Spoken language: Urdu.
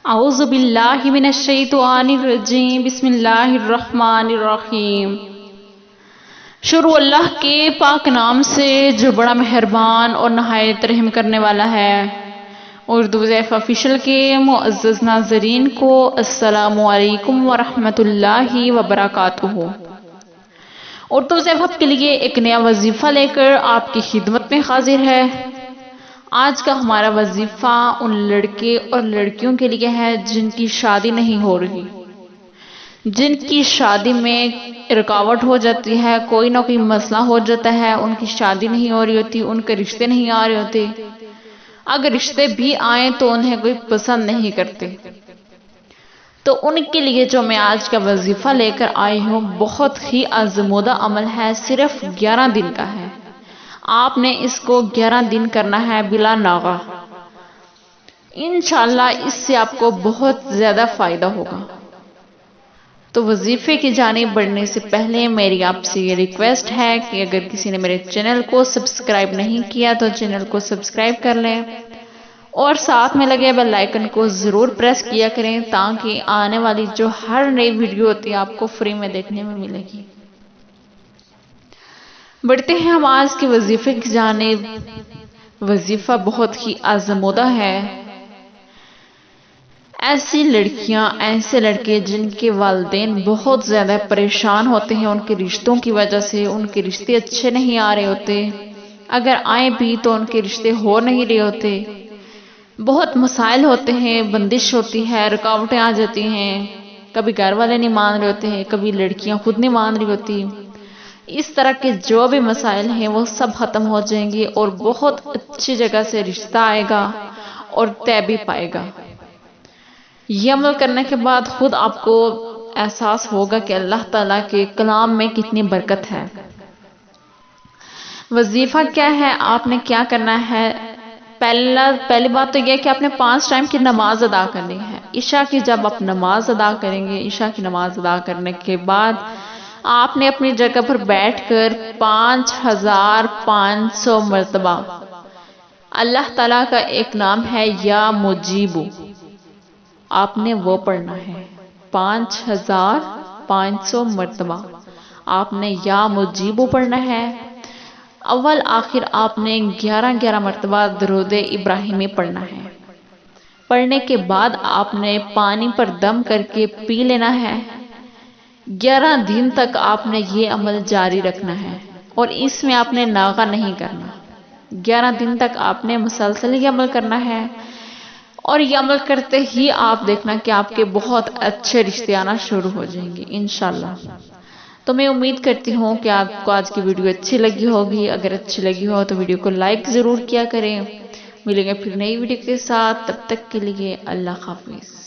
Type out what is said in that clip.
اعوذ باللہ من الشیطان الرجیم، بسم اللہ الرحمن الرحیم۔ شروع اللہ کے پاک نام سے جو بڑا مہربان اور نہایت رحم کرنے والا ہے۔ اردو ضیف آفیشل کے معزز ناظرین کو السلام علیکم ورحمۃ اللہ وبرکاتہ۔ اردو ضیف آپ کے لیے ایک نیا وظیفہ لے کر آپ کی خدمت میں حاضر ہے۔ آج کا ہمارا وظیفہ ان لڑکے اور لڑکیوں کے لیے ہے جن کی شادی نہیں ہو رہی، جن کی شادی میں رکاوٹ ہو جاتی ہے، کوئی نہ کوئی مسئلہ ہو جاتا ہے، ان کی شادی نہیں ہو رہی ہوتی، ان کے رشتے نہیں آ رہے ہوتے، اگر رشتے بھی آئیں تو انہیں کوئی پسند نہیں کرتے۔ تو ان کے لیے جو میں آج کا وظیفہ لے کر آئی ہوں بہت ہی آزمودہ عمل ہے، صرف 11 دن کا ہے۔ آپ نے اس کو 11 دن کرنا ہے بلا ناغہ۔ انشاءاللہ اس سے آپ کو بہت زیادہ فائدہ ہوگا۔ تو وظیفے کی جانب بڑھنے سے پہلے میری آپ سے یہ ریکویسٹ ہے کہ اگر کسی نے میرے چینل کو سبسکرائب نہیں کیا تو چینل کو سبسکرائب کر لیں اور ساتھ میں لگے بیل آئیکن کو ضرور پریس کیا کریں تاکہ آنے والی جو ہر نئی ویڈیو ہوتی ہے آپ کو فری میں دیکھنے میں ملے گی۔ بڑھتے ہیں ہم آج کے وظیفے کی جانب۔ وظیفہ بہت ہی آزمودہ ہے۔ ایسی لڑکیاں، ایسے لڑکے جن کے والدین بہت زیادہ پریشان ہوتے ہیں ان کے رشتوں کی وجہ سے، ان کے رشتے اچھے نہیں آ رہے ہوتے، اگر آئیں بھی تو ان کے رشتے ہو نہیں رہے ہوتے، بہت مسائل ہوتے ہیں، بندش ہوتی ہے، رکاوٹیں آ جاتی ہیں، کبھی گھر والے نہیں مان رہے ہوتے ہیں، کبھی لڑکیاں خود نہیں مان رہی ہوتی۔ اس طرح کے جو بھی مسائل ہیں وہ سب ختم ہو جائیں گے اور بہت اچھی جگہ سے رشتہ آئے گا اور طے بھی پائے گا۔ یہ عمل کرنے کے بعد خود آپ کو احساس ہوگا کہ اللہ تعالیٰ کے کلام میں کتنی برکت ہے۔ وظیفہ کیا ہے، آپ نے کیا کرنا ہے؟ پہلی بات تو یہ کہ آپ نے 5 ٹائم کی نماز ادا کرنی ہے۔ عشاء کی جب آپ نماز ادا کریں گے، عشاء کی نماز ادا کرنے کے بعد آپ نے اپنی جگہ پر بیٹھ کر 5500 مرتبہ اللہ تعالیٰ کا ایک نام ہے یا مجیبو، آپ نے وہ پڑھنا ہے۔ 5500 مرتبہ آپ نے یا مجیبو پڑھنا ہے۔ اول آخر آپ نے 11 مرتبہ درود ابراہیمی پڑھنا ہے۔ پڑھنے کے بعد آپ نے پانی پر دم کر کے پی لینا ہے۔ 11 دن تک آپ نے یہ عمل جاری رکھنا ہے اور اس میں آپ نے ناغہ نہیں کرنا۔ 11 دن تک آپ نے مسلسل یہ عمل کرنا ہے اور یہ عمل کرتے ہی آپ دیکھنا کہ آپ کے بہت اچھے رشتے آنا شروع ہو جائیں گے انشاءاللہ۔ تو میں امید کرتی ہوں کہ آپ کو آج کی ویڈیو اچھی لگی ہوگی۔ اگر اچھی لگی ہو تو ویڈیو کو لائک ضرور کیا کریں۔ ملیں گے پھر نئی ویڈیو کے ساتھ، تب تک کے لیے اللہ حافظ۔